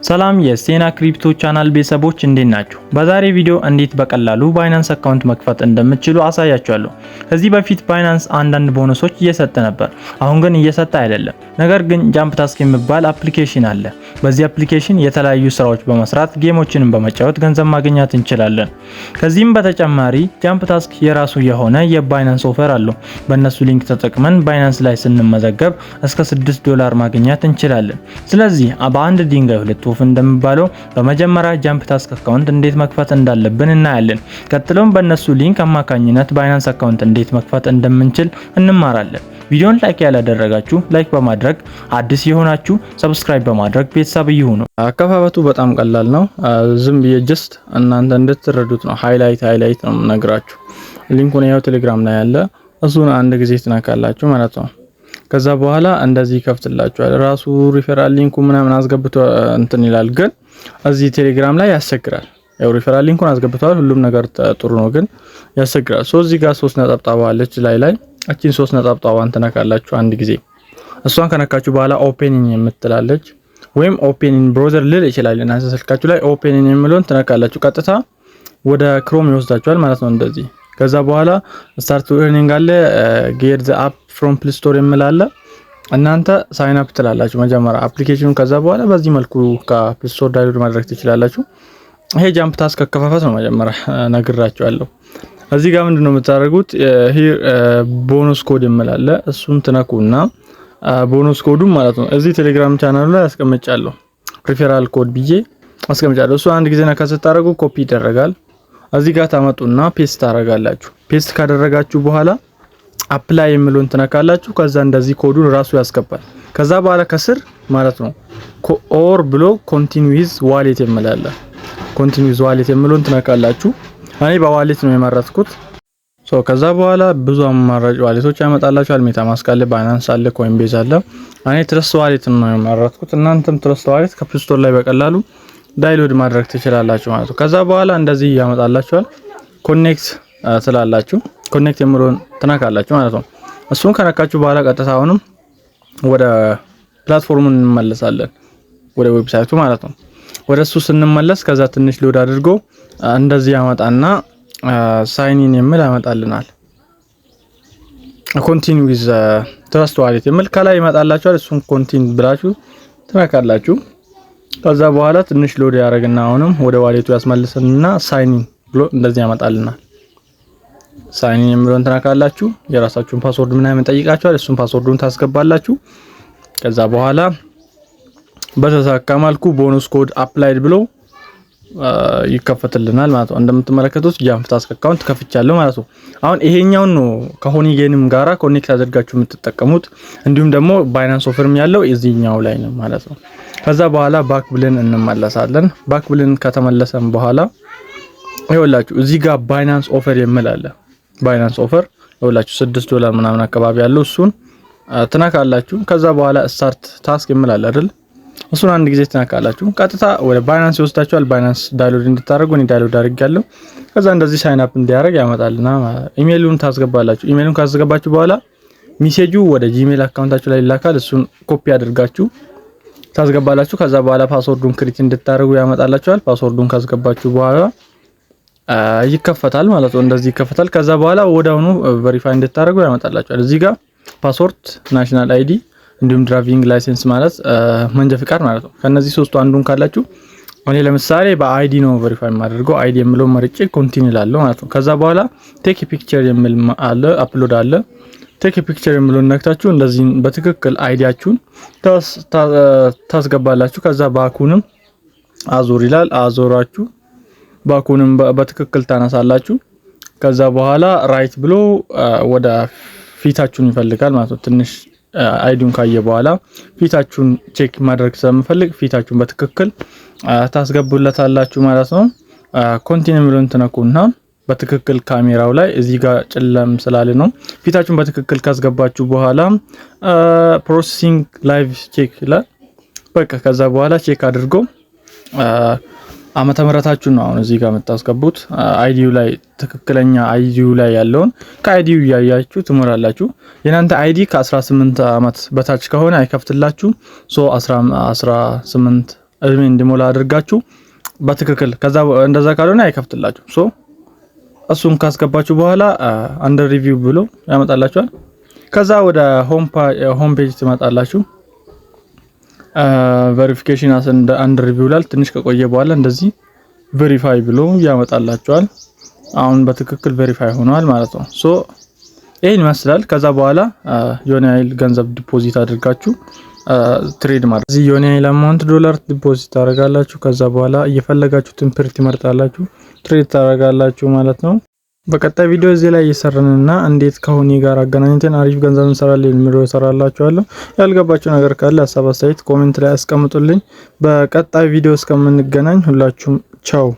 ሰላም የሴና ክሪፕቶ ቻናል ቤተሰቦች እንዴት ናችሁ? በዛሬ ቪዲዮ እንዴት በቀላሉ ባይናንስ አካውንት መክፈት እንደምትችሉ አሳያችኋለሁ። ከዚህ በፊት ባይናንስ አንዳንድ ቦነሶች እየሰጠ ነበር፣ አሁን ግን እየሰጠ አይደለም። ነገር ግን ጃምፕ ታስክ የሚባል አፕሊኬሽን አለ። በዚህ አፕሊኬሽን የተለያዩ ስራዎች በመስራት ጌሞችንም በመጫወት ገንዘብ ማግኘት እንችላለን። ከዚህም በተጨማሪ ጃምፕ ታስክ የራሱ የሆነ የባይናንስ ኦፈር አለው። በእነሱ ሊንክ ተጠቅመን ባይናንስ ላይ ስንመዘገብ እስከ $6 ማግኘት እንችላለን። ስለዚህ በአንድ ድንጋይ ሁለት ወፍ እንደሚባለው በመጀመሪያ ጃምፕ ታስክ አካውንት እንዴት መክፈት እንዳለብን እናያለን። ቀጥሎም በእነሱ ሊንክ አማካኝነት ባይናንስ አካውንት እንዴት መክፈት እንደምንችል እንማራለን። ቪዲዮን ላይክ ያላደረጋችሁ ላይክ በማድረግ አዲስ የሆናችሁ ሰብስክራይብ በማድረግ ቤተሰብ ይሁኑ። አከፋፈቱ በጣም ቀላል ነው። ዝም ብዬ ጀስት እናንተ እንድትረዱት ነው ሃይላይት ነው ነግራችሁ። ሊንኩን ያው ቴሌግራም ላይ ያለ እሱን አንድ ጊዜ ትነካላችሁ ማለት ነው። ከዛ በኋላ እንደዚህ ይከፍትላችኋል። ራሱ ሪፈራል ሊንኩ ምናምን አስገብቶ እንትን ይላል፣ ግን እዚህ ቴሌግራም ላይ ያስቸግራል። ያው ሪፈራል ሊንኩን አስገብቷል፣ ሁሉም ነገር ጥሩ ነው፣ ግን ያስቸግራል። እዚህ ጋር 3 ነጠብጣብ አለች ላይ እቺን 3 ነጠብጣቧን ትነካላችሁ አንድ ጊዜ። እሷን ከነካችሁ በኋላ ኦፔኒንግ የምትላለች ወይም ኦፔኒንግ ብራውዘር ልል ይችላል እናንተ ስልካችሁ ላይ ኦፔኒንግ የሚለውን ትነካላችሁ። ቀጥታ ወደ ክሮም ይወስዳችኋል ማለት ነው እንደዚህ። ከዛ በኋላ ስታርት ኤርኒንግ አለ፣ ጌት ዘ አፕ ፍሮም ፕሌይ ስቶር የሚላለ እናንተ ሳይን አፕ ትላላችሁ መጀመሪያ አፕሊኬሽኑን። ከዛ በኋላ በዚህ መልኩ ከፕሌይ ስቶር ዳውንሎድ ማድረግ ትችላላችሁ። ይሄ ጃምፕ ታስክ አከፋፈት ነው መጀመሪያ ነግራችኋለሁ። እዚህ ጋር ምንድነው የምታደርጉት? ሂር ቦነስ ኮድ የሚላለ እሱን ትነኩና ቦነስ ኮዱ ማለት ነው እዚህ ቴሌግራም ቻናሉ ላይ አስቀምጫለሁ። ሪፈራል ኮድ ብዬ አስቀምጫለሁ። እሱ አንድ ጊዜ ነካ ስታደርጉ ኮፒ ይደረጋል። እዚህ ጋር ታመጡና ፔስት ታደርጋላችሁ። ፔስት ካደረጋችሁ በኋላ አፕላይ የሚለውን ትነካላችሁ። ከዛ እንደዚህ ኮዱን ራሱ ያስገባል። ከዛ በኋላ ከስር ማለት ነው ኦር ብሎ ኮንቲኒው ዊዝ ዋሌት የሚላል ኮንቲኒው ዊዝ ዋሌት የሚለውን ትነካላችሁ። እኔ በዋሌት ነው የመረጥኩት። ከዛ በኋላ ብዙ አማራጭ ዋሌቶች ያመጣላችኋል። ሜታማስክ አለ፣ ባይናንስ አለ፣ ኮይንቤዝ አለ። እኔ ትረስት ዋሌት ነው የመረጥኩት። እናንተም ትረስት ዋሌት ከፕሌይ ስቶር ላይ በቀላሉ ዳውንሎድ ማድረግ ትችላላችሁ ማለት ነው። ከዛ በኋላ እንደዚህ ያመጣላችኋል። ኮኔክት ትላላችሁ። ኮኔክት የሚለውን ትነካላችሁ ማለት ነው። እሱን ከነካችሁ በኋላ ቀጥታ አሁንም ወደ ፕላትፎርሙ እንመለሳለን፣ ወደ ዌብሳይቱ ማለት ነው። ወደ እሱ ስንመለስ ከዛ ትንሽ ሎድ አድርጎ እንደዚህ ያመጣና ሳይን ኢን የሚል ያመጣልናል። ኮንቲኒው ዊዝ ትረስት ዋሌት የሚል ከላይ ይመጣላችኋል። እሱን ኮንቲኒው ብላችሁ ትነካላችሁ። ከዛ በኋላ ትንሽ ሎድ ያደርግና አሁንም ወደ ዋሌቱ ያስመልሰንና ሳይን ኢን ብሎ እንደዚህ ያመጣልናል። ሳይን ኢን የሚለውን ትነካላችሁ። የራሳችሁን ፓስወርድ ምናምን ጠይቃችኋል። እሱን ፓስወርዱን ታስገባላችሁ። ከዛ በኋላ በተሳካ መልኩ ቦነስ ኮድ አፕላይድ ብሎ ይከፈትልናል ማለት ነው። እንደምትመለከቱት ጃምፕ ታስክ አካውንት ከፍቻለሁ ማለት ነው። አሁን ይሄኛውን ነው ከሆኒ ጌንም ጋራ ኮኔክት አድርጋችሁ የምትጠቀሙት። እንዲሁም ደግሞ ባይናንስ ኦፈርም ያለው እዚህኛው ላይ ነው ማለት ነው። ከዛ በኋላ ባክ ብለን እንመለሳለን። ባክ ብለን ከተመለሰን በኋላ ይኸውላችሁ እዚህ ጋር ባይናንስ ኦፈር የሚላል ባይናንስ ኦፈር ይኸውላችሁ $6 ምናምን አካባቢ ያለው እሱን ትነካላችሁ። ከዛ በኋላ ስታርት ታስክ የሚላል አይደል? እሱን አንድ ጊዜ ትነካላችሁ። ቀጥታ ወደ ባይናንስ ይወስዳችኋል። ባይናንስ ዳውንሎድ እንድታደርጉ እኔ ዳውንሎድ አድርጌያለሁ። ከዛ እንደዚህ ሳይን አፕ እንዲያደርግ ያመጣልና ኢሜይሉን ታስገባላችሁ። ኢሜይሉን ካስገባችሁ በኋላ ሜሴጁ ወደ ጂሜል አካውንታችሁ ላይ ይላካል። እሱን ኮፒ አድርጋችሁ ታስገባላችሁ። ከዛ በኋላ ፓስወርዱን ክሬት እንድታደርጉ ያመጣላችኋል። ፓስወርዱን ካስገባችሁ በኋላ ይከፈታል ማለት ነው። እንደዚህ ይከፈታል። ከዛ በኋላ ወዲያውኑ ቬሪፋይ እንድታደርጉ ያመጣላችኋል። እዚህ ጋር ፓስወርድ፣ ናሽናል አይዲ እንዲሁም ድራይቪንግ ላይሰንስ ማለት መንጃ ፍቃድ ማለት ነው። ከነዚህ ሶስቱ አንዱን ካላችሁ እኔ ለምሳሌ በአይዲ ነው ቬሪፋይ የማደርገው። አይዲ የሚለው መርጬ ኮንቲኒው እላለሁ ማለት ነው። ከዛ በኋላ ቴክ ፒክቸር የሚል አለ፣ አፕሎድ አለ። ቴክ ፒክቸር የሚለውን ነክታችሁ እንደዚህ በትክክል አይዲያችሁን ታስገባላችሁ። ከዛ ባኩንም አዙር ይላል፣ አዞራችሁ ባኩንም በትክክል ታነሳላችሁ። ከዛ በኋላ ራይት ብሎ ወደ ፊታችሁን ይፈልጋል ማለት ነው። ትንሽ አይዲውን ካየ በኋላ ፊታችሁን ቼክ ማድረግ ስለምፈልግ ፊታችሁን በትክክል ታስገቡለታላችሁ ማለት ነው። ኮንቲኒው የሚለውን ትነኩና በትክክል ካሜራው ላይ እዚህ ጋር ጨለም ስላለ ነው ፊታችሁን በትክክል ካስገባችሁ በኋላ ፕሮሰሲንግ ላይቭ ቼክ ይላል። በቃ ከዛ በኋላ ቼክ አድርጎ ዓመተ ምህረታችሁን ነው አሁን እዚህ ጋር የምታስገቡት። አይዲዩ ላይ ትክክለኛ አይዲዩ ላይ ያለውን ከአይዲዩ ያያችሁ ትሞላላችሁ። የናንተ አይዲ ከ18 አመት በታች ከሆነ አይከፍትላችሁ። 18 እድሜ እንዲሞላ አድርጋችሁ በትክክል ከዛ እንደዛ ካልሆነ አይከፍትላችሁ። ሶ እሱን ካስገባችሁ በኋላ አንደር ሪቪው ብሎ ያመጣላችኋል። ከዛ ወደ ሆም ፔጅ ትመጣላችሁ። ቬሪፊኬሽን አንደር ሪቪው ይላል። ትንሽ ከቆየ በኋላ እንደዚህ ቬሪፋይ ብሎ ያመጣላችኋል። አሁን በትክክል ቬሪፋይ ሆኗል ማለት ነው። ሶ ይሄን ይመስላል። ከዛ በኋላ የሆነ ያህል ገንዘብ ዲፖዚት አድርጋችሁ ትሬድ ማለት እዚህ የሆነ ያህል አማውንት ዶላር ዲፖዚት ታደርጋላችሁ። ከዛ በኋላ እየፈለጋችሁትን ፕሪንት ትመርጣላችሁ፣ ትሬድ ታደርጋላችሁ ማለት ነው። በቀጣይ ቪዲዮ እዚህ ላይ እየሰራንና እንዴት ከሆኒ ጋር አገናኝተን አሪፍ ገንዘብ እንሰራለን የሚለው እሰራላችኋለሁ። ያልገባችሁ ነገር ካለ ሀሳብ አስተያየት ኮሜንት ላይ አስቀምጡልኝ። በቀጣይ ቪዲዮ እስከምንገናኝ ሁላችሁም ቻው።